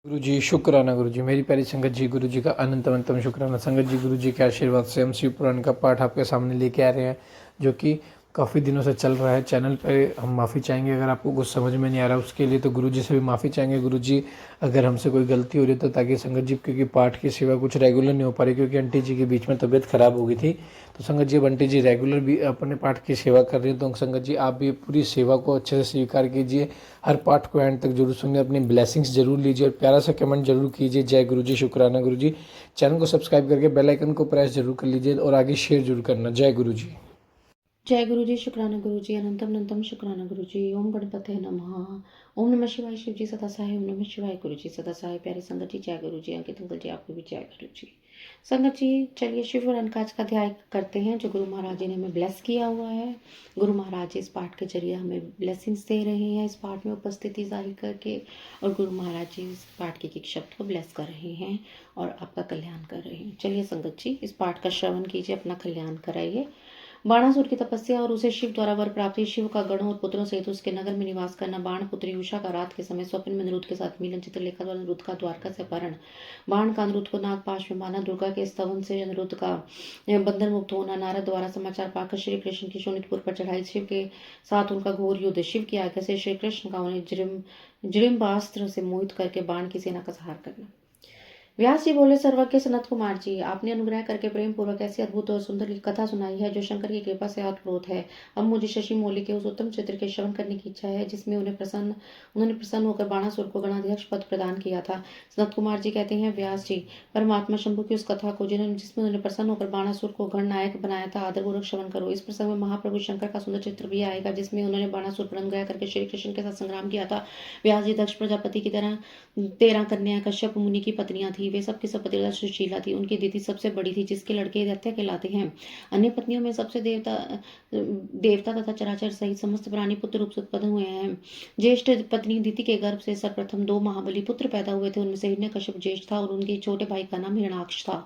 गुरु जी शुक्राना गुरु जी, मेरी प्यारी संगत जी, गुरु जी का अनंत अनंतम शुक्राना। संगत जी, गुरु जी के आशीर्वाद से हम शिव पुराण का पाठ आपके सामने लेके आ रहे हैं, जो कि काफ़ी दिनों से चल रहा है चैनल पे। हम माफ़ी चाहेंगे अगर आपको कुछ समझ में नहीं आ रहा उसके लिए, तो गुरु जी से भी माफ़ी चाहेंगे। गुरु जी, अगर हमसे कोई गलती हो रही है तो, ताकि संगत जी, क्योंकि पाठ की सेवा कुछ रेगुलर नहीं हो पा रही, क्योंकि आंटी जी के बीच में तबीयत खराब हो गई थी। तो संगत जी, अब आंटी जी रेगुलर भी अपने पाठ की सेवा कर रही है, तो संगत जी आप भी पूरी सेवा को अच्छे से स्वीकार कीजिए। हर पाठ को एंड तक जरूर सुनिए, अपनी ब्लेसिंग्स जरूर लीजिए और प्यारा सा कमेंट जरूर कीजिए। जय गुरु जी, शुक्राना गुरु जी। चैनल को सब्सक्राइब करके बेल आइकन को प्रेस जरूर कर लीजिए और आगे शेयर जरूर करना। जय गुरु जी। जय गुरु जी, शुक्राना गुरु जी, अनंतम अनंतम शुक्राना गुरु जी। ओम गणपते नमः। ओम नमः शिवाय शिव जी सदा सहाय। ओम नमः शिवाय गुरु जी सदा सहाय। प्यारे संगत जी, जय गुरु जी। अंकित अंकल जी, आपको भी जय गुरु जी। संगत जी, चलिए शिव पुराण का आज का अध्याय करते हैं, जो गुरु महाराज जी ने हमें ब्लेस किया हुआ है। गुरु महाराज जी इस पाठ के जरिए हमें ब्लेसिंग्स दे रहे हैं, इस पाठ में उपस्थिति जाहिर करके। और गुरु महाराज जी इस पाठ के एक शब्द को ब्लेस कर रहे हैं और आपका कल्याण कर रहे हैं। चलिए संगत जी, इस पाठ का श्रवण कीजिए, अपना कल्याण कराइए। बाणासुर की तपस्या और उसे शिव द्वारा वर प्राप्ति। शिव का गणों और पुत्रों सहित उसके नगर में निवास करना। बाण पुत्री उषा का रात के समय स्वप्न में अनिरुद्ध के साथ मिलन। चित्रलेखा द्वारा अनिरुद्ध का द्वारका से अपहरण। बाण का अनिरुद्ध को नागपाश में माना। दुर्गा के स्तवन से अनिरुद्ध का बंधन मुक्त होना। नारद द्वारा समाचार पाकर श्री कृष्ण की शोणितपुर पर चढ़ाई। शिव के साथ उनका घोर युद्ध। शिव की आज्ञा से श्री कृष्ण का उन्हें जृम्बास्त्र से मोहित करके बाण की सेना का संहार करना। व्यास जी बोले, सर्वज्ञ सनत कुमार जी, आपने अनुग्रह करके प्रेम पूर्वक ऐसी अद्भुत और सुंदर कथा सुनाई है, जो शंकर की कृपा से अतप्रोत है। अब मुझे शशि मौली के उस उत्तम चित्र के श्रवण करने की इच्छा है, जिसमें उन्होंने प्रसन्न होकर बाणासुर को गणाध्यक्ष पद प्रदान किया था। सनत कुमार जी कहते हैं, व्यास जी, परमात्मा शंभु की उस कथा को जिसमें उन्होंने प्रसन्न होकर बाणासुर को गणनायक बनाया था, आदरपूर्वक श्रवण करो। इस प्रसंग में महाप्रभु शंकर का सुंदर चित्र भी आएगा, जिसमें उन्होंने बाणासुर पर अनुग्रह करके श्री कृष्ण के साथ संग्राम किया था। व्यास जी, दक्ष प्रजापति की तरह 13 कन्या कश्यप मुनि की पत्नियां थी। वे सबकी सब पतिव्रता सुशीला थी। उनकी दीदी सबसे बड़ी थी, जिसके लड़के दैत्य कहलाते हैं। अन्य पत्नियों में सबसे देवता देवता तथा चराचर सहित समस्त प्राणी पुत्र रूप से उत्पन्न हुए हैं। ज्येष्ठ पत्नी दीति के गर्भ से सर्वप्रथम 2 महाबली पुत्र पैदा हुए थे। उनमें से हिरण्यकश्यप ज्येष्ठ था और उनके छोटे भाई का नाम हिरण्याक्ष था।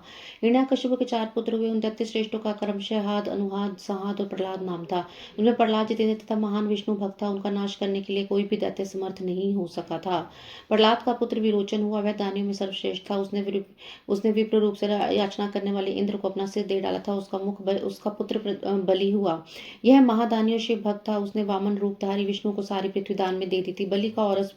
हिरण्याकश्यप के 4 पुत्र हुए। उन दैत्य श्रेष्ठों का क्रमशः हाद, अनुहाद, संहाद और प्रहलाद नाम था। उनमें प्रहलाद जितेंद्र तथा महान विष्णु भक्त था। उनका नाश करने के लिए कोई भी दैत्य समर्थ नहीं हो सका था। प्रहलाद का पुत्र विरोचन हुआ। वह दानियों में सर्वश्रेष्ठ था। उसने विप्र रूप से याचना करने वाले इंद्र को अपना सिर दे डाला था। उसका पुत्र बलि हुआ। यह महादानी शिव भक्त था। उसने वामन रूपधारी विष्णु को सारी पृथ्वी दान में दे दी थी। बलि का औरस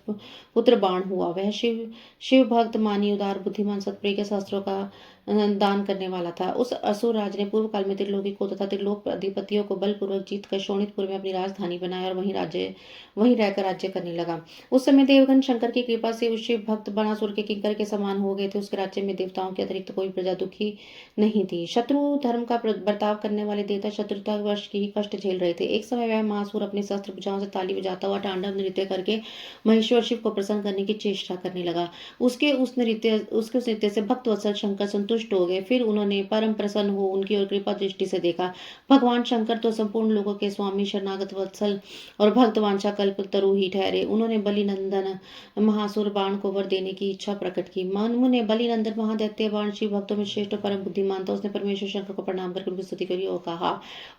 पुत्र बाण हुआ। वह शिव भक्त, मानी, उदार, बुद्धिमान, सत्प्रिय के शास्त्रों का दान करने वाला था। उस असुर राज ने पूर्व काल में त्रिलोकी को तथा त्रिलोक अधिपतियों को बलपूर्वक जीत कर शोणितपुर में अपनी राजधानी बनाया और वहीं रहकर राज्य करने लगा। उस समय देवगण शंकर की कृपा से उस शिव भक्त बाणासुर के किंकर के समान हो गए थे। उसके राज्य में देवताओं के अतिरिक्त कोई प्रजा दुखी नहीं थी। शत्रु धर्म का बर्ताव करने वाले देवता शत्रुतावश की ही कष्ट झेल रहे थे। एक समय वह महासुर अपनी शस्त्र भुजाओं से ताली बजाता हुआ तांडव नृत्य करके महेश्वर शिव को प्रसन्न करने की चेष्टा करने लगा। उसके उस नृत्य से भक्त वत्सल शंकर संतुष्ट हो गए। फिर उन्होंने परम प्रसन्न हो उनकी ओर कृपा दृष्टि से देखा। भगवान शंकर तो संपूर्ण लोगों के स्वामी, शरणागत वत्सल और भक्त वांछा कल्प तरु ही ठहरे। उन्होंने बलि नंदन महासुर बाण को वर देने की इच्छा प्रकट की। मनु ने बलि नंदन महादैत्य बाण शिव भक्तों में श्रेष्ठ परम बुद्धिमान था। उसने परमेश्वर शंकर को प्रणाम करके उनकी स्तुति करी और कहा,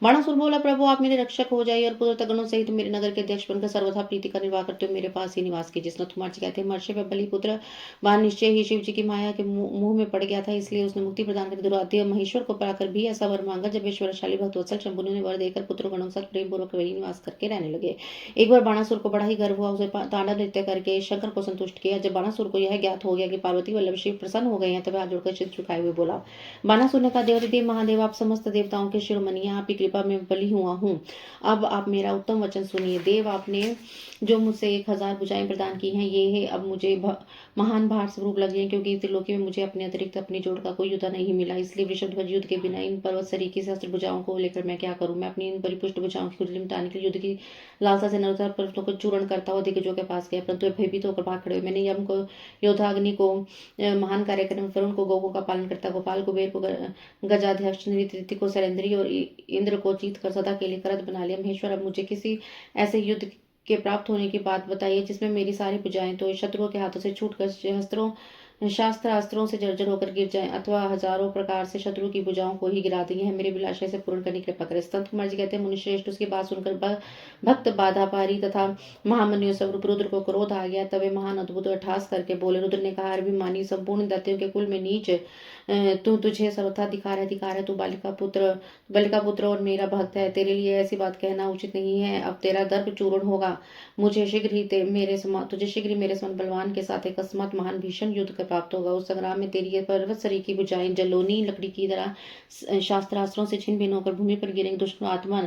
बाणासुर बोला, प्रभु आप मेरे रक्षक हो जाइए और पुत्र गणों सहित मेरे नगर के अध्यक्ष बनकर सर्वथा प्रीति का निर्वाह करते हुए मेरे पास ही निवास कीजिए। सनत कुमार जी कहते हैं, महर्षि वह बलि पुत्र बाण निश्चय ही शिव जी की माया के मुंह में पड़ गया था, इसलिए उसने मुक्ति प्रदान कर दुराध्य महेश्वर को पाकर भी ऐसा वर मांगा। जब ईश्वरशाली भक्त वत्सल शंभु ने वर देकर पुत्र गणों के साथ प्रेम पूर्वक वही निवास करके रहने लगे। एक बार बाणासुर को बड़ा ही गर्व हुआ। उसे तांडव नृत्य करके शंकर को संतुष्ट किया। जब बाणासुर को यह ज्ञात हो गया कि पार्वती वल्लभ शिव प्रसन्न हो गए हैं, तब हाथ जोड़कर सिर झुकाए हुए बोला, बाणासुर ने कहा, देवादिदेव महादेव, आप समस्त देवताओं के शिरोमणि हैं, आपकी कृपा में बलि हुआ हूँ। अब आप मेरा उत्तम वचन सुनिए। देव, आपने जो मुझसे 1000 भुजाएं प्रदान की हैं, ये है अब मुझे महान भार स्वरूप लगी हैं, क्योंकि त्रिलोकी में मुझे अपने अतिरिक्त अपनी जोड़ का कोई युद्ध नहीं मिला। इसलिए वृषभध्वज युद्ध के बिना इन पर्वत सरीखी सहस्त्र भुजाओं को लेकर मैं क्या करूं। मैं अपनी इन परिपुष्ट भुजाओं की कुंडली मिटाने के लिए युद्ध की लालसा से नरोत्तर पर्वतों को चूर्ण करता हुआ दिग्गजों के पास गया, परंतु वे भयभीत होकर भाग खड़े हुए। मैंने यम को, योद्धाग्नि को, महान कार्यक्रम वरुण को, गोगों का पालन करता गोपाल, कुबेर को गजाध्यक्ष, नृत्य को शैलेंद्री और इंद्र को जीत कर सदा के लिए करत बना लिया। महेश्वर, अब मुझे किसी ऐसे युद्ध के प्राप्त होने की बात बताइए, जिसमें मेरी सारी भुजाएं तो शत्रुओं के हाथों से छूट कर शास्त्र अस्त्रों से जर्जर होकर गिर जाएं अथवा हजारों प्रकार से शत्रु की भुजाओं को ही गिरा देंगे, मेरे अभिलाषा से पूर्ण करने की कृपा करें। संत कुमार जी कहते हैं, मुनिश्रेष्ठ उसकी बात सुनकर भक्त बाधापारी तथा महामन्यु स्वरूप रुद्र को क्रोध आ गया। तब वे महान अद्भुत अट्ठास करके बोले। रुद्र ने कहा, अभिमानी संपूर्ण दैत्यों के कुल में नीच तू तुझे सर्वथा धिक्कार है, तू बालिका पुत्र और मेरा भक्त है, तेरे लिए ऐसी बात कहना उचित नहीं है। अब तेरा दर्प चूर्ण होगा। तुझे शीघ्र ही मेरे समान बलवान के साथ अकस्मात महान भीषण युद्ध का प्राप्त होगा। उस संग्राम में तेरी ये पर्वत सरी की भुजाएं जलोनी लकड़ी की तरह शास्त्रास्त्रों से छिन्न भिन्न होकर भूमि पर गिरेंगे। दुष्ट आत्मा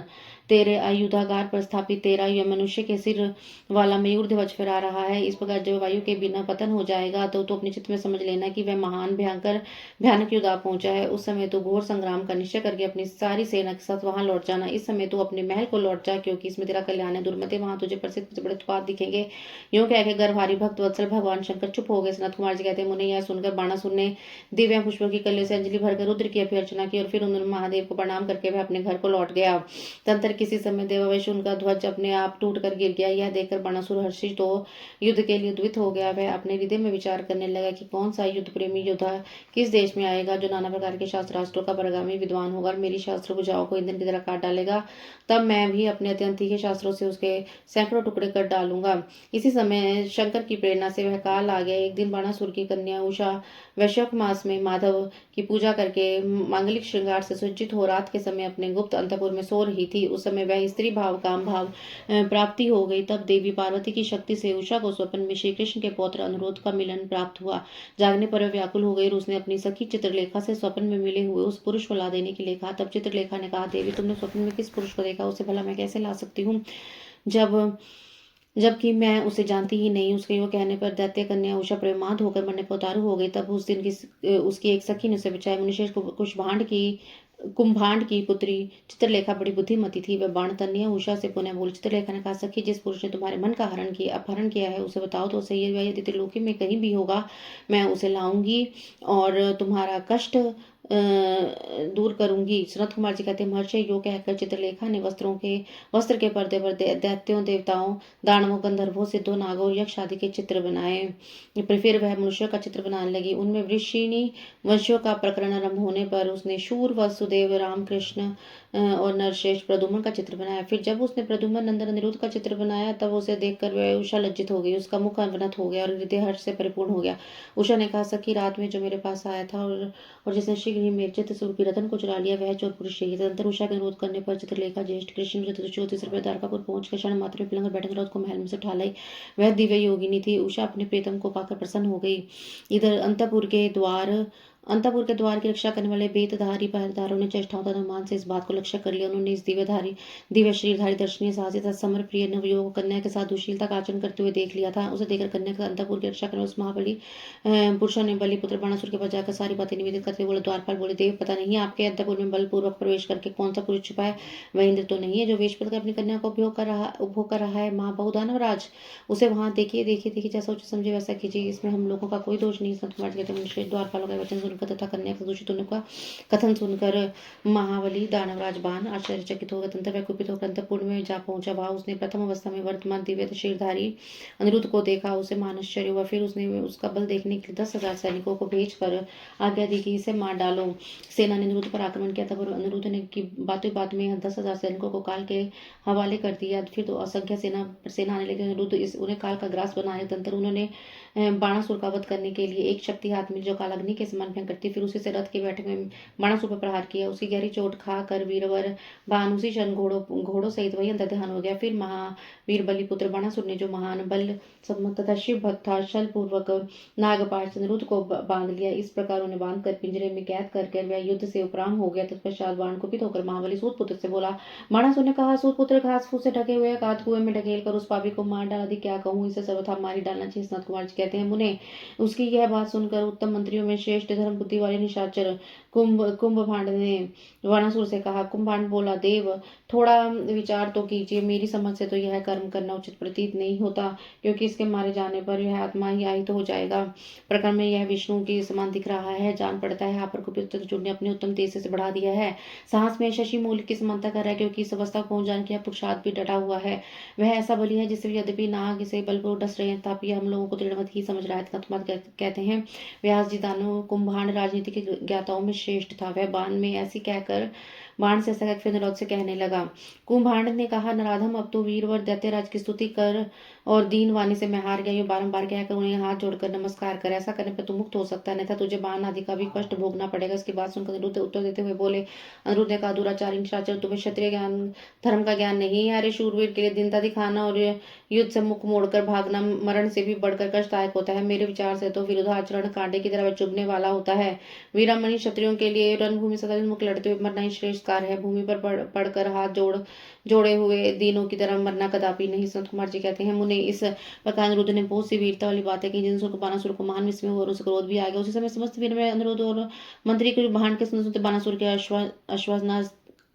तेरे आयुधागार पर स्थापित तेरा यह मनुष्य के सिर वाला मयूर ध्वज फहरा रहा है। इस प्रकार जब वायु के बिना पतन हो जाएगा तो अपने चित्त में समझ लेना कि वह महान भयानक युद्ध आ पहुंचा है। उस समय तो घोर संग्राम का निश्चय करके अपनी सारी सेना के साथ वहां लौट जाना। इस समय तो अपने महल को लौट जा, क्योंकि इसमें तेरा कल्याण है। दुर्मते, वहां तुझे प्रसिद्ध बड़े उत्पात दिखेंगे। यूं कह के गर्भहारी भक्त वत्सल भगवान शंकर चुप हो गए। सनत कुमार जी कहते हैं, मुने यह सुनकर बाणासुर ने दिव्य पुष्पों की कलियों से अंजलि भरकर रुद्र की अभ्यर्चना की और फिर उन्होंने महादेव को प्रणाम करके वह अपने घर को लौट गया। तंत्र किसी समय देवावश उनका ध्वज अपने आप टूट कर गिर गया। यह देखकर बाणासुर हर्षित तो युद्ध के लिए उद्वित हो गया। वह अपने हृदय में विचार करने लगा कि कौन सा युद्ध प्रेमी योद्धा किस देश में आएगा जो नाना प्रकार के शास्त्रास्त्रों का परगामी विद्वान होगा और मेरी शास्त्र भुजाओं को ईंधन की तरह काट डालेगा। तब मैं भी अपने अत्यंत तीखे शास्त्रों से उसके सैकड़ों टुकड़े कर डालूंगा। इसी समय शंकर की प्रेरणा से वह काल आ गया। एक दिन बाणासुर की कन्या उषा वैशाख मास में माधव की पूजा करके मांगलिक श्रृंगार से सुसज्जित हो रात के समय अपने गुप्त अंतपुर में सो रही थी। उस समय वह स्त्री भाव काम भाव प्राप्ति हो गई। तब देवी पार्वती की शक्ति से उषा को स्वप्न में श्री कृष्ण के पौत्र अनुरोध का मिलन प्राप्त हुआ। जागने पर वह व्याकुल हो गई और उसने अपनी सखी चित्रलेखा से स्वप्न में मिले हुए उस पुरुष को ला देने के लिए कहा। तब चित्रलेखा ने कहा, देवी तुमने स्वप्न में किस पुरुष को देखा, उसे भला मैं कैसे ला सकती हूँ जबकि मैं उसे जानती ही नहीं। उसके यो कहने पर दैत्य कन्या उषा प्रेमाद होकर मरने पर उतारू हो गई। तब उस दिन उसकी एक सखी ने उसे बचाया। मुनिश्रेष्ठ कुंभांड की पुत्री चित्रलेखा बड़ी बुद्धिमती थी। वह बाण तन्या उषा से पुनः बोली। चित्रलेखा ने कहा, सखी जिस पुरुष ने तुम्हारे मन का अपहरण किया है उसे बताओ तो सही है। यदि त्रिलोकी में कहीं भी होगा मैं उसे लाऊंगी और तुम्हारा कष्ट दूर करूंगी। सनत कुमार जी कहते हैं, महर्षि यो कहकर चित्रलेखा ने वस्त्र के पर्दे पर दैत्यों देवताओं दानवों गंधर्वों सिद्धों नागों और यक्ष आदि के चित्र बनाए। फिर वह मनुष्य का चित्र बनाने लगी। उनमें वृषिणी वंशों का प्रकरण आरंभ होने पर उसने शूर वसुदेव रामकृष्ण और नरश्रेष्ठ प्रद्युम्न का चित्र बनाया। फिर जब उसने प्रद्युम्न नंदन अनिरुद्ध का चित्र बनाया तब उसे देखकर वह उषा लज्जित हो गई। उसका मुख अवनत हो गया और हृदय हर्ष से परिपूर्ण हो गया। उषा ने कहा, सखी रात में जो मेरे पास आया था और जिसने शीघ्र ही मेरे चित्त स्वरूपी रतन को चुरा लिया वह चोर पुरुष यही। तदंतर उषा के अनुरोध करने पर चित्रलेखा ज्येष्ठ कृष्ण ज्योतिष द्वारकापुर पहुंच के क्षण मात्र में पलंग पर बैठकर उसको महल में से उठा लाई। वह दिव्य योगिनी थी। उषा अपने प्रीतम को पाकर प्रसन्न हो गई। इधर अंतपुर के द्वार की रक्षा करने वाले बेतधारी पहरेदारों ने चेष्टाओं तथा अनुमान से इस बात को लक्ष्य कर लिया। उन्होंने इस दिव्य शरीरधारी दर्शनीय साहसी तथा समर प्रिय नवयोग कन्या के साथ दुशीलता का आचरण करते हुए देख लिया था। उसे देखकर कन्या का अंतपुर की रक्षा करने उस महाबली पुरुषों ने बलिपुत्र बाणासुर के पास जाकर सारी बातें निवेदित करते बोले। द्वारपाल बोले, देव पता नहीं आपके अंतपुर में बलपूर्वक प्रवेश करके कौन सा पुरुष छुपा है। वह इंद्र तो नहीं है जो वेश कर अपनी कन्या को उपभोग कर रहा है। महाबहुदानवराज उसे वहां देखिए जैसा उचित समझे वैसा कीजिए। इसमें हम लोगों का कोई दोष नहीं। संत कुमार कहते हैं, द्वारपालों का वचन सुनकर तथा कन्या का दूषित होने का कथन सुनकर महाबली दानवराज बाण आश्चर्यचकित हो गए। तंत्र वह कुपित होकर अंतपुर में जा पहुंचा। वहां उसने प्रथम अवस्था में वर्तमान दिव्य शीरधारी अनिरुद्ध को देखा। उसे महानश्चर्य हुआ। फिर उसने उसका बल देखने के लिए 10,000 सैनिकों को भेजकर आज्ञा दी कि इसे मार डालो। सेना ने अनिरुद्ध पर आक्रमण किया। तब अनिरुद्ध ने की बात में 10,000 सैनिकों को काल के हवाले कर दिया। फिर तो असंख्य सेना आने लगी। अनिरुद्ध उन्हें काल का ग्रास बनाने तंत्र उन्होंने बाणासुर का वध करने के लिए एक शक्ति हाथ में जो काल अग्नि के समान भयंकर थी। फिर उसी से रथ के बैठक में बाणासुर पर प्रहार किया। उसकी गहरी चोट खाकर वीरवर बाण उसी क्षण घोड़ों सहित वही अंतर्ध्यान हो गया। फिर महावीर बलिपुत्र बाणासुर ने जो महान बल सम्मत तथा शिव भक्त था छल पूर्वक नागपाश अनिरुद्ध को बांध लिया। इस प्रकार उन्हें बांधकर पिंजरे में कैद करके वह युद्ध से उपराम हो गया। तत्पश्चात बाण कुपित होकर महाबली सूतपुत्र से बोला। बाणासुर ने कहा, सूतपुत्र घास फूस से ढके हुए कात कुएं में ढकेल कर उस पापी को मार डाला। अधिक क्या कहूँ, इसे सर्वथा मारी डालना चाहिए। सनत कुमार जी कहते हैं, मुने उसकी यह बात सुनकर उत्तम मंत्रियों में श्रेष्ठ धर्म बुद्धि वाले निशाचर कुंभभांड ने बाणासुर से कहा। कुंभभांड बोला, देव थोड़ा विचार तो कीजिए, मेरी समझ से तो यह कर्म करना उचित प्रतीत नहीं होता, क्योंकि इसके मारे जाने पर यह आत्मा ही आहित हो जाएगा। प्रकरण में यह विष्णु के समान दिख रहा है, जान पड़ता है आप पर कुपित ने अपने उत्तम तेज से बढ़ा दिया है। साहस में शशि मूल की समानता कर रहा है, क्योंकि इस अवस्था को पहुंच जाने के पुरुषार्थ भी डटा हुआ है। वह ऐसा बली है जिससे यद्यपि नाग इसे बलपूर्वक डस रहे हैं, तथापि हम लोगों को दृढ़मत ही समझ रहा है। कहते हैं, व्यास जी दानव कुंभांड राजनीति के ज्ञाताओं में श्रेष्ठ था। वह बाण से ऐसा फिर नरोद से कहने लगा। कुंभांड ने कहा, नराधम, अब तो वीरवर दैत्यराज की स्तुति कर और दीन वाणी से मैं हार गया। ये बारंबार कहकर उन्हें हाथ जोड़कर नमस्कार कर। ऐसा करने पर तू मुक्त हो सकता है, नहीं था तुझे बाण आदि का भी कष्ट भोगना पड़ेगा। इसकी बात सुनकर अनिरुद्ध उत्तर देते हुए बोले। अनिरुद्ध ने कहा, दुराचारी निशाचर, तुम्हें क्षत्रिय ज्ञान धर्म का ज्ञान नहीं है। अरे शूरवीर के लिए दीनता दिखाना और युद्ध से मुख मोड़कर भागना मरण से भी बढ़कर कष्टदायक होता है। मेरे विचार से तो विरुद्धाचरण कांटे की तरह चुभने वाला होता है। वीरामणि क्षत्रियों के लिए रणभूमि सदा मुख लड़ते हुए मरना ही श्रेष्ठ कार्य है। भूमि पर पड़कर हाथ जोड़े हुए दीनों की तरह मरना कदापि नहीं। संत कुमार जी कहते हैं, मुने इस प्रकार अनिरुद्ध ने बहुत सी वीरता वाली बातें की, जिनसे बानासुर को महान विस्मय और उसे क्रोध भी आ गया। उसी समय समस्त वीर में अनिरुद्ध और मंत्री के भांड के सुनते बानासुर के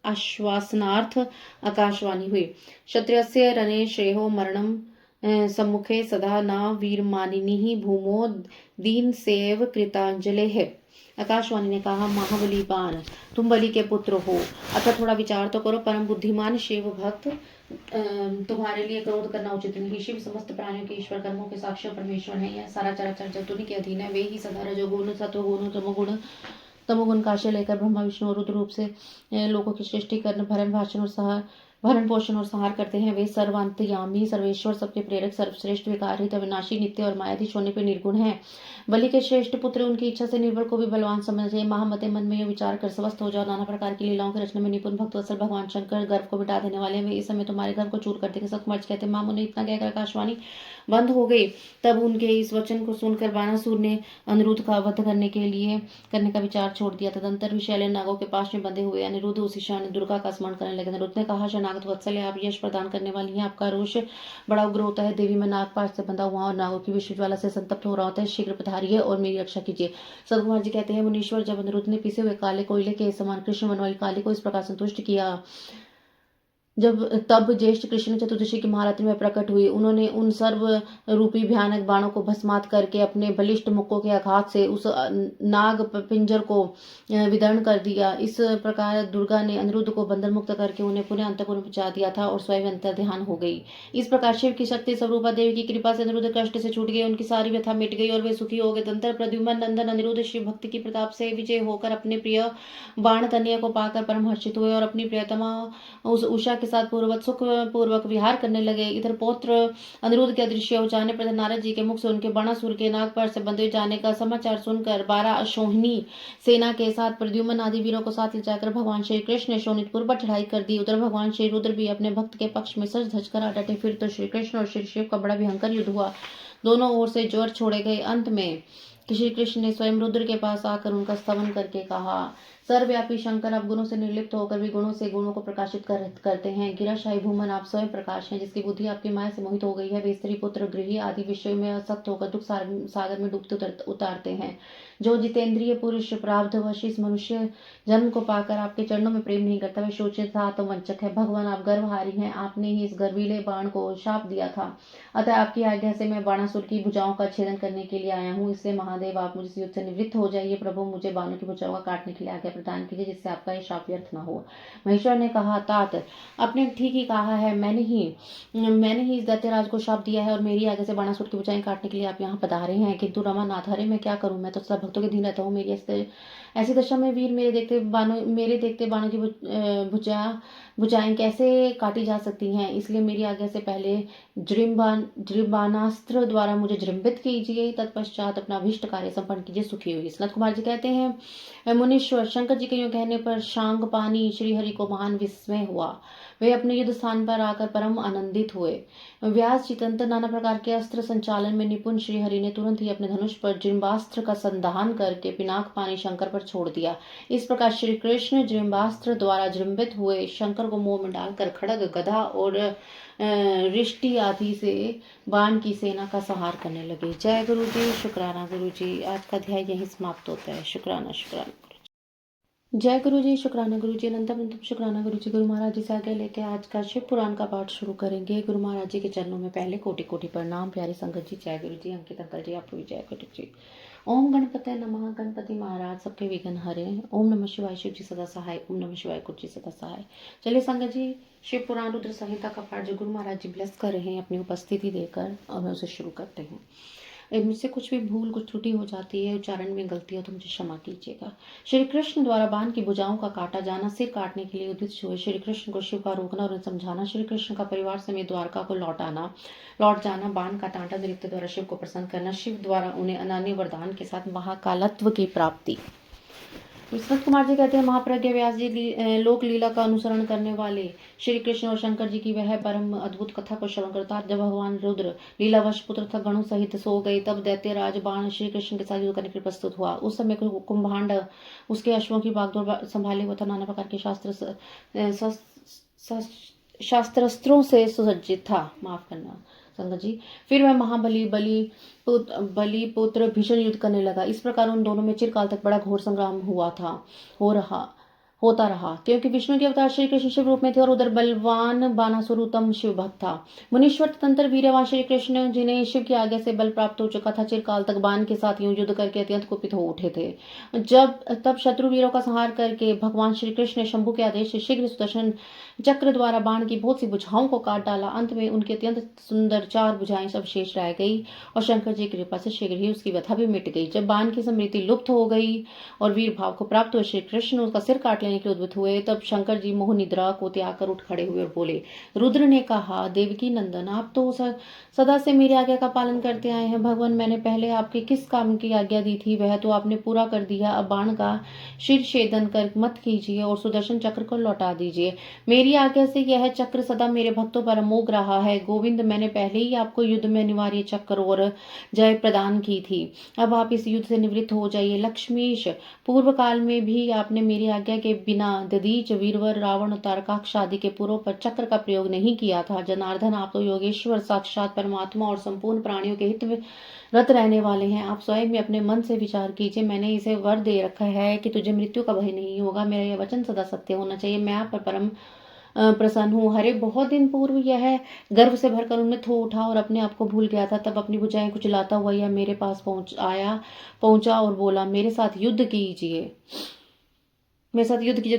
आश्वासनार्थ आकाशवाणी हुई। क्षत्रियस्य रणे श्रेयो मरणम सम्मुखे सदा न वीरमानिनी भूमो दीन सेव कृतांजलि है। आकाशवाणी ने कहा, महाबली बाण, तुम बलि के पुत्र हो, अतः थोड़ा विचार तो करो। परम बुद्धिमान शिव भक्त, तुम्हारे लिए क्रोध करना उचित नहीं। शिव समस्त प्राणियों के ईश्वर, कर्मों के साक्षी परमेश्वर है। यह सारा चराचर जगत उन्हीं के अधीन है। वे ही सदा रजोगुण सत्वगुण तमोगुण का आश्रय लेकर ब्रह्मा विष्णु और रुद्र रूप से लोगों की सृष्टि कर भरण पोषण और संहार करते हैं। वे सर्वांतयामी, सर्वेश्वर, सबके प्रेरक, सर्वश्रेष्ठ, विकारहित, अविनाशी, नित्य और मायाधीश होने पर निर्गुण है। बलि के श्रेष्ठ पुत्र उनकी इच्छा से निर्बल को भी बलवान समझना चाहिए। महामते, मन में यह विचार कर स्वस्थ हो जाओ। नाना प्रकार की लीलाओं के रचने में निपुण भक्तवत्सल भगवान शंकर गर्व को मिटा देने वाले हैं। वे इस समय तुम्हारे गर्व को चूर कर देंगे। सतकुमार कहते हैं, मामू ने इतना कहकर आकाशवाणी बंद हो गई। तब उनके इस वचन को सुनकर बानासुर ने अनिरुद्ध का वध करने का विचार छोड़ दिया। तदंतर विषैले नागों के पास में बंधे हुए अनिरुद्ध उसी क्षण दुर्गा का स्मरण करने लगे। अनिरुद्ध ने कहा, शरणागत वत्सल, आप यश प्रदान करने वाली हैं। आपका रोष बड़ा उग्र होता है। देवी, मैं नागपाश से बंधा हुआ और नागों की विश्व ज्वाला से संतप्त हो रहा होता है। शीघ्र पधारिए और मेरी रक्षा कीजिए। सतकुमार जी कहते हैं, मुनीश्वर, जब अनिरुद्ध ने पिसे हुए काले कोयले के समान कृष्ण वन वाली काली को इस प्रकार संतुष्ट किया, तब ज्येष्ठ कृष्ण चतुर्दशी की महारात्रि में प्रकट हुई। उन्होंने उन सर्व रूपी भयानक बाणों को भस्मात करके अपने बलिष्ठ मुक्कों के आघात से उस नाग पिंजर को विदर्ण कर दिया। इस प्रकार दुर्गा ने अनिरुद्ध को बंधन मुक्त करके उन्हें पुनः अंतःपुर में पहुंचा दिया था और स्वयं अंतर ध्यान हो गई। इस प्रकार शिव की शक्ति स्वरूपा देवी की कृपा से अनिरुद्ध कष्ट से छूट गए। उनकी सारी व्यथा मिट गई और वे सुखी हो गए। तंत्र प्रद्युम्न नंदन अनिरुद्ध शिव भक्ति की प्रताप से विजय होकर अपने प्रिय बाण तनय को पाकर परम हर्षित हुए और अपनी प्रियतमा उस उषा के साथ सुख पूर्वक विहार करने लगे। इधर पौत्र अनिरुद्ध के अदृश्य हो जाने पर नारद जी के मुख से उनके बाणासुर के नागपाश से बंधे जाने का समाचार सुनकर 12 अश्वहिनी सेना के साथ प्रद्युम्न आदि वीरों को साथ ले जाकर भगवान श्री कृष्ण ने शोणितपुर पर चढ़ाई कर दी। उधर भगवान श्री रुद्र भी अपने भक्त के पक्ष में सज धज कर डटे। फिर तो श्री कृष्ण और श्री शिव का बड़ा भयंकर युद्ध हुआ। दोनों ओर से जोर छोड़े गए। अंत में श्री कृष्ण ने स्वयं रुद्र के पास आकर उनका स्तवन करके कहा, सर्वव्यापी शंकर, आप गुणों से निर्लिप्त होकर भी गुणों से गुणों को प्रकाशित करते हैं। गिराशाही भूमन, आप स्वयं प्रकाश हैं, जिसकी बुद्धि आपकी माया से मोहित हो गई है। वे स्त्री पुत्र गृही आदि विषयों में असक्त होकर दुख सागर में डूबते उतारते हैं। जो जितेंद्रिय पुरुष प्रारब्धवश इस मनुष्य जन्म को पाकर आपके चरणों में प्रेम नहीं करता, वह शोचित आत्मवंचक है। भगवान, आप गर्वहारी हैं। आपने ही इस गर्वीले बाण को शाप दिया था, अतः आपकी आज्ञा से मैं बाणासुर की भुजाओं का छेदन करने के लिए आया हूँ। इसलिए महादेव, आप मुझे युद्ध से निवृत्त हो जाइए। प्रभु, मुझे बाणों की भुजाओं का काटने के लिए आज्ञा प्रदान कीजिए, जिससे आपका यह शाप व्यर्थ न हो। महेश्वर ने कहा, तात, आपने ठीक ही कहा है। मैंने ही इस दैत्यराज को शाप दिया है और मेरी आज्ञा से बाणासुर की भुजाएं काटने के लिए आप यहाँ पधारे हैं। किंतु रमानाथ, अरे मैं क्या करूं, मैं तो सब भक्तों के धीन रहता हूँ। मेरी ऐसी दशा में वीर मेरे देखते बाणों की भुजाएं कैसे काटी जा सकती हैं। इसलिए मेरी आज्ञा से पहले जृंभानास्त्र द्वारा मुझे जृंभित कीजिए, तत्पश्चात अपना अभीष्ट कार्य संपन्न कीजिए। सुखी हुई। सनत कुमार जी कहते हैं, मुनीश्वर, शंकर जी के यूं कहने पर शांगपानी श्रीहरि को महान विस्मय हुआ। वे अपने युद्ध स्थान पर आकर परम आनंदित हुए। व्यास जी तंत्र नाना प्रकार के अस्त्र संचालन में निपुण श्रीहरि ने तुरंत ही अपने धनुष पर जृंभास्त्र का संधान करके पिनाक पानी शंकर पर छोड़ दिया। इस प्रकार श्री कृष्ण जृंभास्त्र द्वारा जृंभित हुए शंकर को मुंह में डालकर खड़ग, गदा और रिष्टि आदि से बाण की सेना का संहार करने लगे। जय गुरु जी, शुक्राना गुरु जी। आज का अध्याय यहीं समाप्त होता है। शुक्राना शुक्राना। जय गुरु जी, शुक्राना गुरु जी, अनंतम अनंतम शुक्राना गुरु जी। गुरु महाराज जी से आगे लेके आज का शिव पुराण का पाठ शुरू करेंगे। गुरु महाराज जी के चरणों में पहले कोटि कोटि प्रणाम। प्यारी संगत जी, जय गुरु जी। अंकित अंकल जी, आपको भी जय गुरु जी। ओम गणपते नमः। गणपति महाराज सबके विघ्न हरे। ओम नमः शिवाय, शिव जी सदा सहाय। ओम नमः शिवाय, गुरु जी सदा सहाय। चलिए संगत जी, शिव पुराण रुद्र संहिता का पाठ जो गुरु महाराज जी ब्लेस कर रहे हैं अपनी उपस्थिति देकर, और उसे शुरू करते हैं। मुझसे कुछ भी भूल कुछ त्रुटि हो जाती है, उच्चारण में गलती हो तो मुझे क्षमा कीजिएगा। श्री कृष्ण द्वारा बाण की भुजाओं का काटा जाना, सिर काटने के लिए उद्युक्त हुए श्री कृष्ण को शिव का रोकना और उन्हें समझाना, श्री कृष्ण का परिवार समेत द्वारका को लौट जाना, बाण का टांटा नृत्य द्वारा शिव को प्रसन्न करना, शिव द्वारा उन्हें अनन्य वरदान के साथ महाकालत्व की प्राप्ति। विश्वनाथ कुमार जी कहते हैं, महाप्रज्ञ व्यास जी लोक लीला का अनुसरण करने वाले श्री कृष्ण और शंकर जी की वह परम अद्भुत कथा को श्रवण करता। जब भगवान रुद्र लीलावश पुत्र तथा गणों सहित सो गए, तब दैत्यराज बाण श्री कृष्ण के साथ युद्ध करने के लिए प्रस्तुत हुआ। उस समय कुंभांड उसके अश्वों की बागडोर संभाले हुआ था, नाना प्रकार के शास्त्रास्त्रों से सुसज्जित था। माफ करना संगत जी। फिर वह महाबली बलि पुत्र भीषण युद्ध करने लगा। इस प्रकार उन दोनों में चिरकाल तक बड़ा घोर संग्राम होता रहा, क्योंकि विष्णु के अवतार श्री कृष्ण शिव रूप में थे और उधर बलवान बानासुर उत्तम शिव भक्त था। मुनीश्वर तंत्र वीरवान श्री कृष्ण, जिन्हें शिव की आज्ञा से बल प्राप्त हो चुका था, चिरकाल तक बाण के साथ यूं युद्ध करके अत्यंत कुपित हो उठे थे। तब शत्रु वीरों का संहार करके भगवान श्री कृष्ण ने शंभु के आदेश से शीघ्र सुदर्शन चक्र द्वारा बाण की बहुत सी भुजाओं को काट डाला। अंत में उनकी अत्यंत सुंदर 4 भुजाएं अवशेष रह गई और शंकर जी की कृपा से शीघ्र ही उसकी व्यथा भी मिट गई। जब बाण की स्मृति लुप्त हो गई और वीर भाव को प्राप्त हुए श्री कृष्ण उसका सिर काट लेने के उद्भूत हुए, तब शंकर जी मोह निद्रा को त्याग कर उठ खड़े हुए और बोले। रुद्र ने कहा, देवकी नंदन, आप तो सदा से मेरी आज्ञा का पालन करते आए हैं। भगवान, मैंने पहले आपके किस काम की आज्ञा दी थी, वह तो आपने पूरा कर दिया। अब बाण का शिर छेदन कर मत कीजिए और सुदर्शन चक्र को लौटा दीजिए। मेरी आज्ञा से यह चक्र सदा मेरे भक्तों पर अमोघ रहा है। गोविंद, मैंने पहले ही आपको युद्ध में अनिवार्य चक्र और जय प्रदान की थी। अब आप इस युद्ध से निवृत्त हो जाइए। लक्ष्मीश, पूर्व काल में भी आपने मेरी आज्ञा के बिना दधीच, वीरवर, रावण, तारकाक्ष आदि के पुरों पर चक्र का प्रयोग नहीं किया था। जनार्दन, आप तो योगेश्वर, साक्षात परमात्मा और संपूर्ण प्राणियों के हित में रत रहने वाले हैं। आप स्वयं में अपने मन से विचार कीजिए। मैंने इसे वर दे रखा है कि तुझे मृत्यु का भय नहीं होगा। मेरा यह वचन सदा सत्य होना चाहिए। मैं आप पर परम प्रसन्न हूँ। हरे, बहुत दिन पूर्व यह गर्व से भरकर उन्नत हो उठा और अपने आप को भूल गया था। तब अपनी भुजाएं कुचलाता हुआ यह मेरे पास पहुंचा और बोला, मेरे साथ युद्ध कीजिए।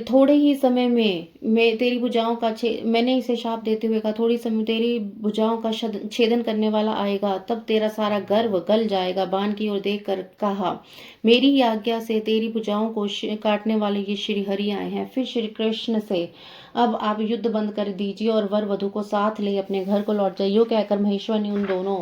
थोड़े ही समय में मैं तेरी भुजाओं का मैंने इसे शाप देते हुए कहा, थोड़ी समय तेरी भुजाओं का छेदन करने वाला आएगा, तब तेरा सारा गर्व गल जाएगा। बाण की ओर देख कर कहा, मेरी ही आज्ञा से तेरी भुजाओं को काटने वाले ये श्री हरि आए हैं। फिर श्री कृष्ण से, अब आप युद्ध बंद कर दीजिए और वर वधु को साथ ले अपने घर को लौट जाइए। कहकर महेश्वर ने उन दोनों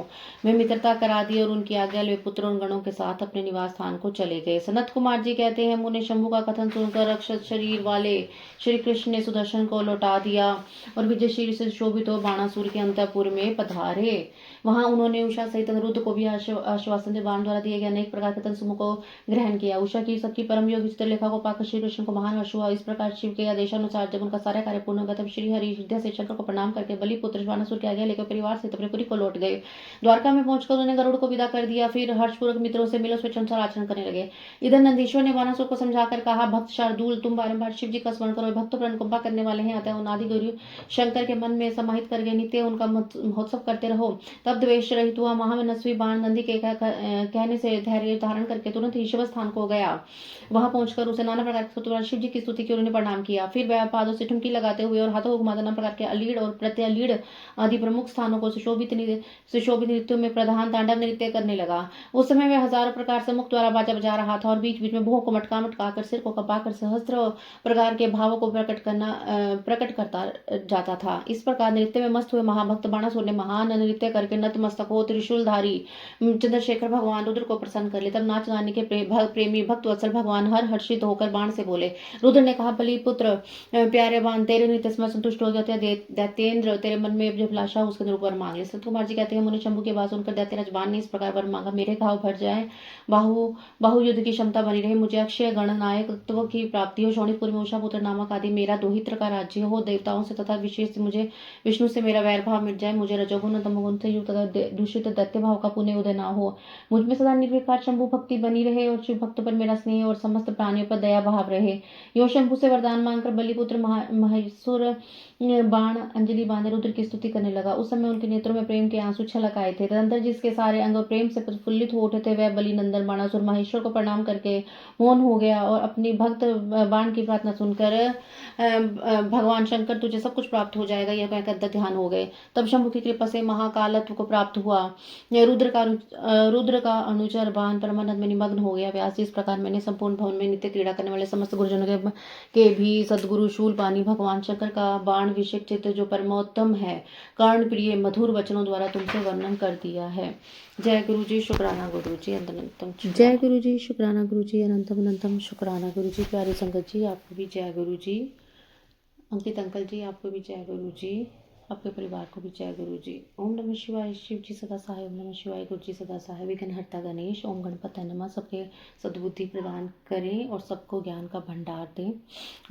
में मित्रता करा दी और उनकी आज्ञा वे पुत्र और गणों के साथ अपने निवास स्थान को चले गए। सनत कुमार जी कहते हैं, मुने शंभु का कथन सुनकर रक्षत शरीर वाले श्री कृष्ण ने सुदर्शन को लौटा दिया और विजयशील से शोभित हो बाणासुर के अंतःपुर में पधारे। वहां उन्होंने उषा सहित रुद्र को भी आश्वासन से बाण द्वारा दिए गए अनेक प्रकार के तंसुमों को ग्रहण किया। उषा की सबकी परम योग चित्रलेखा को पाकर श्री कृष्ण को महान हर्ष हुआ। इस प्रकार शिव के आदेशानुसार जब उनका सारा कार्य पूर्ण हो गया, तब श्री हरि हृदय से शंकर को प्रणाम करके बलि पुत्र बाणासुर की आज्ञा लेकर परिवार से अपने पुरी को लौट गए। द्वारका में पहुंचकर उन्होंने गरुड़ को विदा कर दिया। फिर हर्षपूर्वक मित्रों से मिलो स्वेच्छानुसार आचरण करने लगे। इधर नंदीश्वर ने बाणासुर को समझाकर कहा, भक्त शार्दूल, तुम बारंबार शिव जी का स्मरण करो, भक्तों पर अनुकंपा करने वाले हैं, अतः उन आदि गुरु शंकर के मन में समाहित करके नित्य उनका महोत्सव करते रहो। तब द्वेष रहित हुआ महामनस्वी बाण नंदी के कहने से धैर्य धारण करके तुरंत ही शिव स्थान को गया। वहां पहुंचकर उसे नाना प्रकार शिव जी की स्तुति की उन्होंने प्रणाम किया। फिर वह पादों से ठुमकी लगाते हुए और हाथों को घुमाते नाना प्रकार के अलीड़ और प्रत्यलीड़ आदि प्रमुख स्थानों को सुशोभित नृत्यों में प्रधान तांडव नृत्य करने लगा। उस समय वह हजारों प्रकार से मुक्त द्वारा बाजा बजा रहा था और बीच बीच में भुहों को मटका कर सिर को कपाकर सहस्त्र प्रकार के भावों को प्रकट करता जाता था। इस प्रकार नृत्य में मस्त हुए महाभक्त बाणासुर ने महान नृत्य करके नतमस्तक हो त्रिशूलधारी चंद्रशेखर भगवान रुद्र को प्रसन्न कर लिया। तब नाच गाने के प्रेमी भक्त वत्सल भगवान हर्षित होकर बाण से बोले। रुद्र ने कहा, बलि पुत्र, प्यारे भगवान तेरे नित्य स्मरण संतुष्ट हो गया तो दैत्येंद्र तेरे मन में जो अभिलाषा हो उसके अनुरूप वर मांग ले। संत कुमार जी कहते हैं मुनि शंभु की बात सुनकर दैत्यराज बाण ने इस प्रकार वर मांगा, मेरे घाव भर जाए, बाहु युद्ध की क्षमता बनी रहे, मुझे अक्षय गणनायकत्व की प्राप्ति हो, शोणितपुर में उषापुत्र नामक आदि मेरा दोहित्र का राज्य हो, देवताओं से तथा विशेष से मुझे विष्णु से मेरा वैर भाव मिट जाए, मुझे रजोगुण तमोगुण से युक्त तथा दूषित दैत्य भाव का पुण्य उदय ना हो, मुझ में सदा निर्विकार शंभु भक्ति बनी रहे और शिव भक्त पर मेरा स्नेह और समस्त प्राणियों पर दया भाव रहे। यो शंभु से वरदान मांगकर बलिपुत्र महेश्वर बाण अंजलि बांधे रुद्र की स्तुति करने लगा। उस समय उनके नेत्रों में प्रेम के आंसू छलक आए थे। तदंतर जिसके सारे अंग प्रेम से प्रफुल्लित हो उठे थे वह बलि नंदन बाणासुर महेश्वर को प्रणाम करके मौन हो गया और अपनी भक्त बाण की प्रार्थना सुनकर भगवान शंकर तुझे सब कुछ प्राप्त हो जाएगा यह कहकर ध्यान हो गए। तब शंभु की कृपा से महाकालत्व को प्राप्त हुआ। रुद्र का अनुचर बाण परमानंद में निमग्न हो गया। व्यास जिस प्रकार मैंने संपूर्ण भवन में नित्य क्रीड़ा करने वाले समस्त गुरुजनों के भी सदगुरु शूलपाणी भगवान शंकर का बाण विषय चित्र जो परमोत्तम है कर्ण प्रिय मधुर वचनों द्वारा तुमसे वर्णन कर दिया है। जय गुरु जी, शुक्राना गुरु जी, अनंतम जय गुरु जी, शुक्राना गुरु जी, अनंतम अनंतम शुक्राना गुरु जी। प्यारी संगत जी आपको भी जय गुरु जी। अंकित अंकल जी आपको भी जय गुरु जी, आपके परिवार को भी जय गुरु जी। ओम नमः शिवाय, शिव जी सदा सहाय, ओम नमः शिवाय, गुरु जी सदा सहाय, विघ्नहर्ता गणेश, ओम गणपतये नमः। सबके सद्बुद्धि प्रदान करें और सबको ज्ञान का भंडार दें।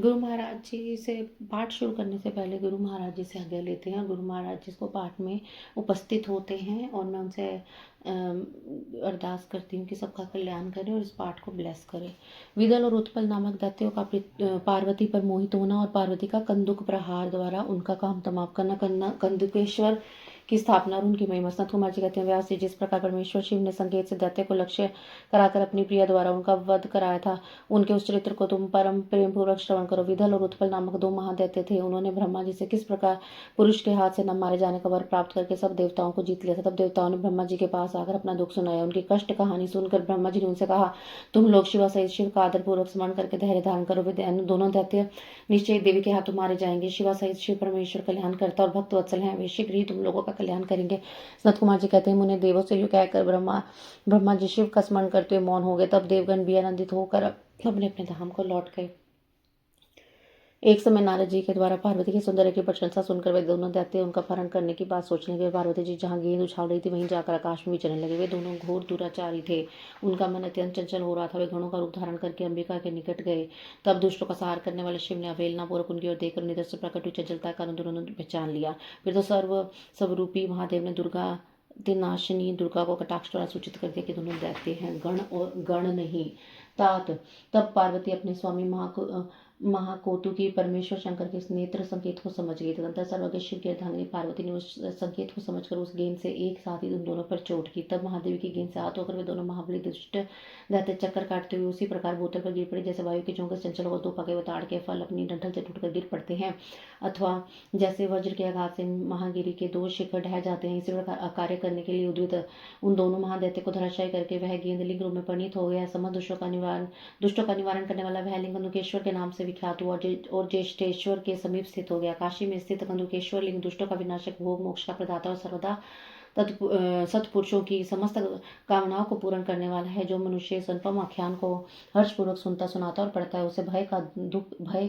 गुरु महाराज जी से पाठ शुरू करने से पहले गुरु महाराज जी से आज्ञा लेते हैं। गुरु महाराज जी को पाठ में उपस्थित होते हैं और मैं उनसे अरदास करती हूँ कि सबका कल्याण करें और इस पाठ को ब्लेस करें। विदल और उत्पल नामक दैत्यों का पार्वती पर मोहित होना और पार्वती का कंदुक प्रहार द्वारा उनका काम तमाम करना कंदुकेश्वर की स्थापना और उनकी महिमा। संत कुमार जी कहते हैं व्यास जी जिस प्रकार परमेश्वर शिव ने संकेत से दैत्य को लक्ष्य कराकर अपनी प्रिया द्वारा उनका वध कराया था उनके उस चरित्र को तुम परम प्रेम पूर्वक श्रवण करो। विदल और उत्पल नामक दो महादैत्य थे। उन्होंने ब्रह्मा जी से किस प्रकार पुरुष के हाथ से न मारे जाने का वर प्राप्त करके सब देवताओं को जीत लिया था। तब देवताओं ने ब्रह्मा जी के पास आकर अपना दुख सुनाया। उनकी कष्ट कहानी सुनकर ब्रह्मा जी ने उनसे कहा तुम लोग शिवा सहित शिव का आदर पूर्वक स्मरण करके धैर्य धारण करो। वे दोनों दैत्य निश्चय देवी के हाथों मारे जाएंगे। शिवा सहित शिव परमेश्वर कल्याण करता और भक्त वत्सल हैं, वे शीघ्र ही तुम लोगों का कल्याण करेंगे। सनत कुमार जी कहते हैं मुने देवों से यूं कहकर ब्रह्मा जी शिव का स्मरण करते हुए मौन हो गए। तब देवगण भी आनंदित होकर अपने अपने धाम को लौट गए। एक समय नारद जी के द्वारा पार्वती के सौंदर्य की प्रशंसा सुनकर वे दोनों दैत्य उनका अपहरण करने की बात सोचने लगे। पार्वती जी जहाँ गेंद उछाल रही थी वहीं जाकर आकाश में विचरने लगे। वे दोनों घोर दुराचारी थे। उनका मन अत्यंत चंचल हो रहा था। वे गणों का रूप धारण करके अंबिका के निकट गए। तब दुष्टों का संहार करने वाले शिव ने अवहेलनापूर्वक उनकी ओर देखकर निधर से प्रकट हुई चंचलता का दोनों पहचान लिया। फिर तो सर्वरूपी महादेव ने नाशिनी दुर्गा को कटाक्ष द्वारा सूचित कर दिया कि दोनों दैत्य हैं, गण और गण नहीं तात। तब पार्वती अपने स्वामी महाकोतु की परमेश्वर शंकर के नेत्र संकेत को समझ गई। तदंतर सर्वज्ञ शिव की अर्धांगिनी पार्वती ने उस संकेत को समझकर उस गेंद से एक साथ ही उन दोनों पर चोट की। तब महादेवी की गेंद से आहत होकर वे दोनों महाबली दुष्ट दैत्य चक्कर काटते हुए उसी प्रकार भूतल पर गिर पड़े जैसे वायु के झोंके चंचल होकर दो पके ताड़ के फल अपनी डंठल से टूटकर गिर पड़ते हैं, अथवा जैसे वज्र के आघात से महागिरी के दो शिखर ढह जाते हैं। इसी प्रकार कार्य करने के लिए उद्वित उन दोनों महादैत्य को धराशायी करके वह गेंद लिंग रूप में परिणित हो गया। समस्त दुष्टों का निवारण करने वाला वह लिंग कंदुकेश्वर के नाम से विख्यात हुआ और ज्येष्ठेश्वर के समीप स्थित हो गया। काशी में स्थित कंदुकेश्वर लिंग दुष्टों का विनाशक, भोग मोक्ष का प्रदाता और सर्वदा सत्पुरुषों की समस्त कामनाओं को पूर्ण करने वाला है। जो मनुष्य इस अनुपम आख्यान को हर्षपूर्वक सुनाता और पढ़ता है उसे भय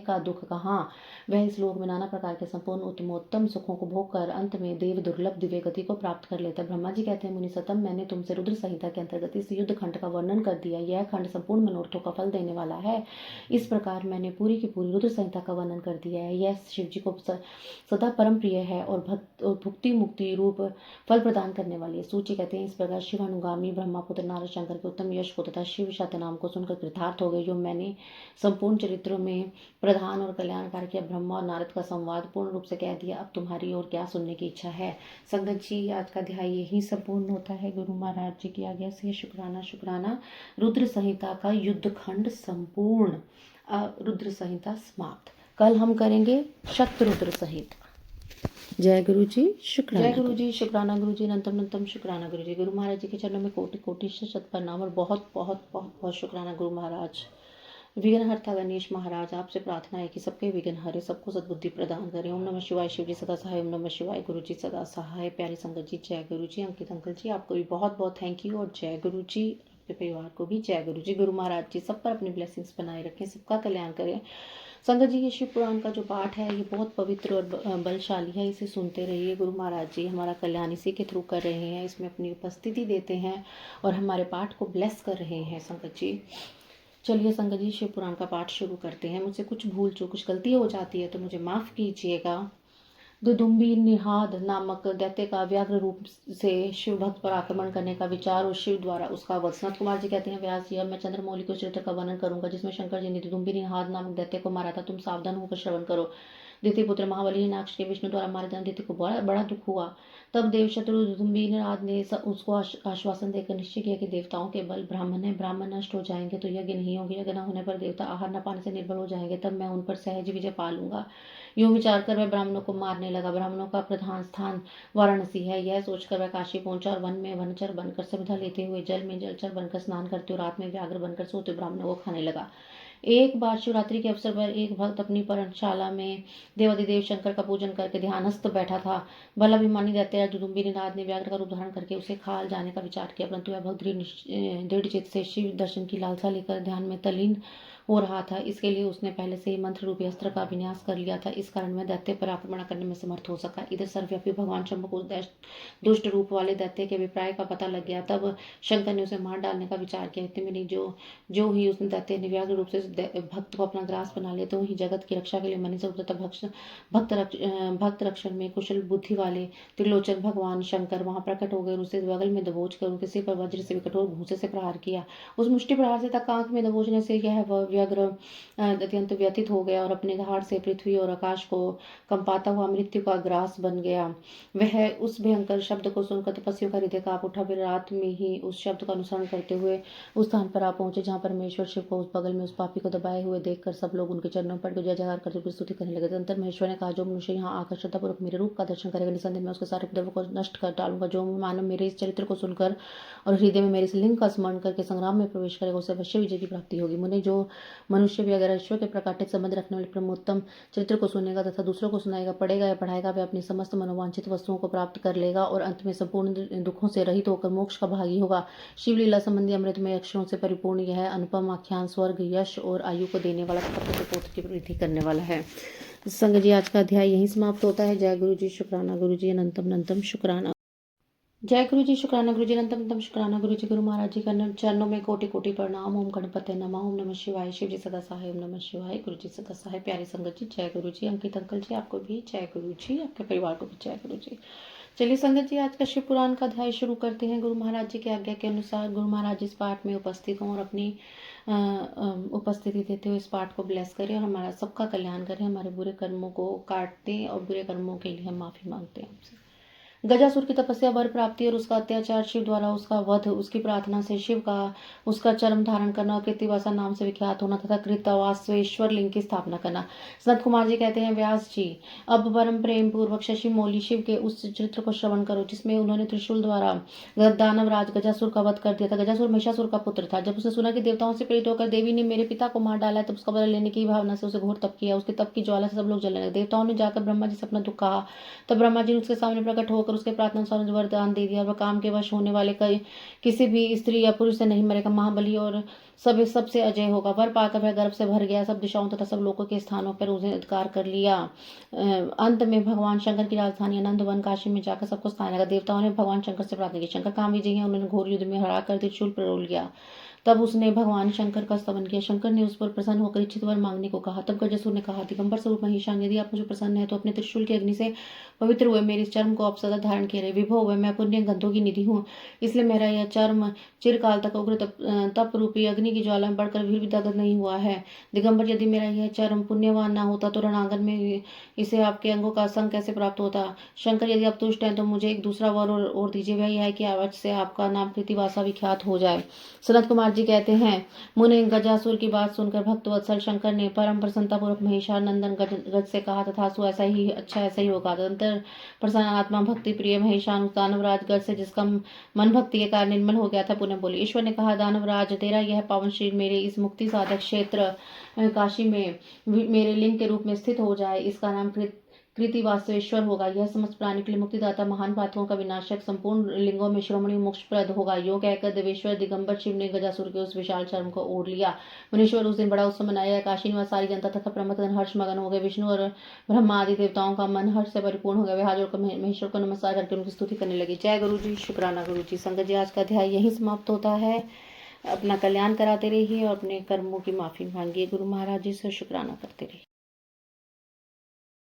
का दुख कहाँ। वह इस लोक में नाना प्रकार के संपूर्ण उत्तमोत्तम सुखों को भोग कर अंत में देव दुर्लभ दिव्य गति को प्राप्त कर लेता है। ब्रह्मा जी कहते हैं मुनि सतम मैंने तुमसे रुद्र संहिता के अंतर्गत इस युद्ध खंड का वर्णन कर दिया। यह खंड संपूर्ण मनोरथों का फल देने वाला है। इस प्रकार मैंने पूरी की पूरी रुद्र संहिता का वर्णन कर दिया है। यह शिव जी को सदा परम प्रिय है और भुक्ति मुक्ति रूप फल प्रदान करने वाली है। सूची कहते हैं इस प्रकार शिवानुगामी ब्रह्मापुत्र नारद शंकर के उत्तम यश को तथा शिव शतनाम को सुनकर कृतार्थ हो गए। जो मैंने संपूर्ण चरित्रों में प्रधान और कल्याणकार किया ब्रह्मा और नारद का संवाद पूर्ण रूप से कह दिया। अब तुम्हारी और क्या सुनने की इच्छा है। संगत जी आज का अध्याय यही संपूर्ण होता है। गुरु महाराज जी की आज्ञा से शुक्राना। रुद्र संहिता का युद्ध खंड संपूर्ण, रुद्र संहिता समाप्त। कल हम करेंगे शतरुद्र संहिता। जय गुरु जी, शुक्राना। जय गुरु जी, शुक्राना गुरु जी, अनंतम शुक्राना गुरु जी। गुरु महाराज जी के चरणों में कोटि कोटि शत प्रणाम और बहुत बहुत बहुत बहुत शुक्राना गुरु महाराज। विघ्नहर्ता गणेश महाराज आपसे प्रार्थना है कि सबके विघ्न हरे, सबको सद्बुद्धि प्रदान करें। ओम नमः शिवाय, शिव जी सदा सहाय, ओम नमः शिवाय, गुरु जी सदा सहाय। प्यारी संगत जी जय गुरु जी। अंकित अंकल जी आपको भी बहुत बहुत थैंक यू और जय गुरु जी। आपके परिवार को भी जय गुरु जी। गुरु महाराज जी सब पर अपनी ब्लेसिंग्स बनाए रखें, सबका कल्याण करें। संगत जी, ये शिव पुराण का जो पाठ है ये बहुत पवित्र और बलशाली है, इसे सुनते रहिए। गुरु महाराज जी हमारा कल्याण इसी के थ्रू कर रहे हैं, इसमें अपनी उपस्थिति देते हैं और हमारे पाठ को ब्लेस कर रहे हैं। संगत जी चलिए संगत जी शिव पुराण का पाठ शुरू करते हैं। मुझसे कुछ भूल चूक कुछ गलती हो जाती है तो मुझे माफ़ कीजिएगा। दुदुम्बी निषाद नामक दैत्य का व्याघ्र रूप से शिव भक्त पर आक्रमण करने का विचार और शिव द्वारा उसका वध। सनत कुमार जी कहते हैं, व्यास जी अब मैं चंद्रमौली के चरित्र का वर्णन करूंगा जिसमें शंकर जी ने दुदुम्बी निषाद नामक दैत्य को मारा था। तुम सावधान होकर श्रवण करो। दिति पुत्र महाबली हिरण्याक्ष के विष्णु द्वारा मारे जाने दिति को बड़ा दुख हुआ। तब देव शत्रु दुदुम्बी निषाद ने उसको आश्वासन देकर निश्चय किया कि देवताओं के बल ब्राह्मण है, ब्राह्मण नष्ट हो जाएंगे तो यज्ञ नहीं होंगे, यज्ञ न होने पर देवता आहार न पाने से निर्बल हो जाएंगे, तब मैं उन पर सहज विजय पा लूंगा। यूं विचार कर वह ब्राह्मणों को मारने लगा। ब्राह्मणों का प्रधान स्थान वाराणसी है, यह सोचकर वह काशी पहुंचा और वन में वनचर बनकर संविधा लेते हुए जल में जलचर बनकर स्नान करते और रात में व्याघ्र बनकर सोते ब्राह्मणों को खाने लगा। एक बार शिवरात्रि के अवसर पर एक भक्त अपनी पर्णशाला में देवादिदेव शंकर का पूजन करके ध्यानस्थ बैठा था। बलाभिमानी दैत्य दुदुम्बी निषाद ने व्याघ्र का रूप धारण करके उसे खा जाने का विचार किया, परंतु वह भक्त दृढ़ चित्त से शिव दर्शन की लालसा लेकर ध्यान में तल्लीन हो रहा था। इसके लिए उसने पहले से ही मंत्र रूपी अस्त्र का विन्यास कर लिया था। इस कारण वह दैत्य पर आक्रमण करने में समर्थ हो सका। इधर सर्वव्यापी भगवान शंभु को दुष्ट रूप वाले दैत्य के अभिप्राय का पता लग गया। तब शंकर ने उसे मार डालने का विचार किया। इतने में जो ही उसने दैत्य ने व्याघ्र रूप से भक्त को अपना ग्रास बना लिया, तो ही जगत की रक्षा के लिए मन से उतरता भक्त रक्षण में कुशल बुद्धि वाले त्रिलोचन भगवान शंकर वहां प्रकट हो गए और उसे बगल में दबोच कर उनके सिर पर वज्र से कठोर घूंसे से प्रहार किया। उस मुष्टि प्रहार से तक आंख में दबोचने से यह व्याघ्र अत्यंत व्यथित हो गया और अपने धाड़ से पृथ्वी और आकाश को कंपाता हुआ मृत्यु का ग्रास बन गया। वह उस भयंकर शब्द को सुनकर तपस्वियों का हृदय कांप उठा। फिर रात में ही उस शब्द का अनुसरण करते हुए उस स्थान पर आ पहुंचे जहां परमेश्वर शिव को उस बगल में उस पापी को दबाए हुए देखकर सब लोग उनके चरणों पर जय जयकार करते हुए स्तुति करने लगे। तदंतर महेश्वर ने कहा, जो मनुष्य यहाँ आकर श्रद्धापूर्वक मेरे रूप का दर्शन करेगा, निसंदेह मैं उसके सारे उपद्रव को नष्ट कर डालूंगा। जो मानव मेरे इस चरित्र को सुनकर और हृदय में मेरे इस लिंग का स्मरण करके संग्राम में प्रवेश करेगा, उसे अवश्य विजय की प्राप्ति होगी। मुने, जो मनुष्य भी अगर ईश्वर के प्रकाटित संबंध रखने वाले परमोत्तम चरित्र को सुनेगा तथा दूसरों को सुनाएगा, पढ़ेगा या पढ़ाएगा, वह अपनी समस्त मनोवांछित वस्तुओं को प्राप्त कर लेगा और अंत में संपूर्ण दुखों से रहित होकर मोक्ष का भागी होगा। शिवलीला संबंधी अमृतमय अक्षरों से परिपूर्ण यह अनुपम आख्यान स्वर्ग, यश और आयु को देने वाला तथा पुत्र पौत्र की वृद्धि करने वाला है। संग जी, आज का अध्याय यहीं समाप्त होता है। जय गुरु जी, शुक्राना गुरु जी, अनंतम अनंतम शुक्राना। जय गुरु जी, शुक्राना गुरु जी, अनंतम अनंतम शुक्राना गुरु जी। गुरु महाराज जी का चरणों में कोटि कोटि प्रणाम। ओम गणपते नमः। ओम नमः शिवाय। शिव जी सदा सहाय। ओम नमः शिवाय। गुरु जी सदा सहाय। प्यारी संगत जी, जय गुरु जी। अंकित अंकल जी, आपको भी जय गुरु जी, आपके परिवार को भी जय गुरु जी। चलिए संगत जी, आज का शिव पुराण का अध्याय शुरू करते हैं। गुरु महाराज जी की आज्ञा के अनुसार गुरु महाराज इस पाठ में उपस्थित हों और अपनी उपस्थिति देते हुए इस पाठ को ब्लेस करें और हमारा सबका कल्याण करें, हमारे बुरे कर्मों को काट दें और बुरे कर्मों के लिए हम माफी मांगते हैं आपसे। गजासुर की तपस्या, वर प्राप्ति और उसका अत्याचार, शिव द्वारा उसका वध, उसकी प्रार्थना से शिव का उसका चरम धारण करना और कृतिवासा नाम से विख्यात होना तथा कृतवास्वेश्वर लिंग की स्थापना करना। सनत कुमार जी कहते हैं, व्यास जी अब परम प्रेम पूर्वक शशि मौली शिव के उस चरित्र को श्रवण करो जिसमें उन्होंने त्रिशूल द्वारा दानव राज गजासुर का वध कर दिया था। गजासुर महिषासुर का पुत्र था। जब उसने सुना कि देवताओं से प्रेरित होकर देवी ने मेरे पिता को मार डाला है, तब उसका बदला लेने की भावना से उसे घोर तप किया। उसके तप की ज्वाला से सब लोग जलने लगे। देवताओं ने जाकर ब्रह्मा जी से अपना दुख कहा। तब ब्रह्मा जी ने उसके सामने प्रकट होकर उसके प्रार्थना अनुसार वरदान दे दिया। वह काम के वश होने वाले किसी भी स्त्री या पुरुष से नहीं मरेगा, महाबली और सबसे अजय होगा। वर पाकर वह गर्भ से भर गया, सब दिशाओं तथा सब लोगों के स्थानों पर उसे अधिकार कर लिया। अंत में भगवान शंकर की राजधानी आनंद वन काशी में जाकर सबको स्थान लगा। देवताओं ने भगवान शंकर से प्रार्थना की। शंकर काम विजयी हैं, उन्होंने घोर युद्ध में हरा कर त्रिशूल प्ररोल लिया। तब उसने भगवान शंकर का स्तवन किया। शंकर ने उस पर प्रसन्न होकर इच्छित वर मांगने को कहा। तब गजासुर ने कहा, दिगंबर स्वरूप महिषान, यदि आप मुझे प्रसन्न है तो अपने त्रिशूल की अग्नि से पवित्र हुए मेरे इस चर्म को आप सदा धारण किए रहे। विभो हुए मैं पुण्य गंधों की निधि हूँ, इसलिए मेरा यह चर्म चिरकाल तक उग्र तप रूपी अग्नि की ज्वाला में बढ़कर भी दग्ध नहीं हुआ है। दिगंबर, यदि मेरा यह चर्म पुण्यवान न होता तो रणांगन में इसे आपके अंगों का संग कैसे प्राप्त होता। शंकर, यदि आप तुष्ट हैं तो मुझे एक दूसरा वर और दीजिए, वह यह है कि आज से आपका नाम कृतिवासा विख्यात हो जाए। सनत कुमार जी कहते हैं, मुने, गजासुर की बात सुनकर भक्तवत्सल शंकर ने परम प्रसन्नतापूर्वक महिषार नंदन गज से कहा, तथास्तु ऐसा ही अच्छा ऐसा ही होगा। तदंतर प्रसन्न आत्मा भक्ति प्रिय महिषान उस दानवराज गज से जिसका मन भक्ति के कारण निर्मल हो गया था पुनः बोली। ईश्वर ने कहा, दानवराज, तेरा यह पावन शरीर मेरे इस मुक्ति साधक क्षेत्र काशी में मेरे लिंग के रूप में स्थित हो जाए। इसका नाम कृति वास्तवेश्वर होगा। यह समस्त प्राणी के लिए मुक्तिदाता, महान पातकों का विनाशक, संपूर्ण लिंगों में शिरोमणि मोक्षप्रद होगा। यो कहकर देवेश्वर दिगंबर शिव ने गजासुर के उस विशाल चर्म को ओढ़ लिया। मुनीश्वर उस दिन बड़ा उत्सव मनाया। काशी निवास सारी जनता तथा प्रमथगण हर्ष मगन हो गए। विष्णु और ब्रह्मा आदि देवताओं का मन हर्ष से परिपूर्ण हो गया। वे हाथ जोड़कर महेश्वर को नमस्कार करके उनकी स्तुति करने लगे। जय गुरु जी, शुक्राना गुरु जी। संगत जी, आज का अध्याय यहीं समाप्त होता है। अपना कल्याण कराते रहिए और अपने कर्मों की माफी मांगिए। गुरु महाराज जी से शुक्राना करते रहिए।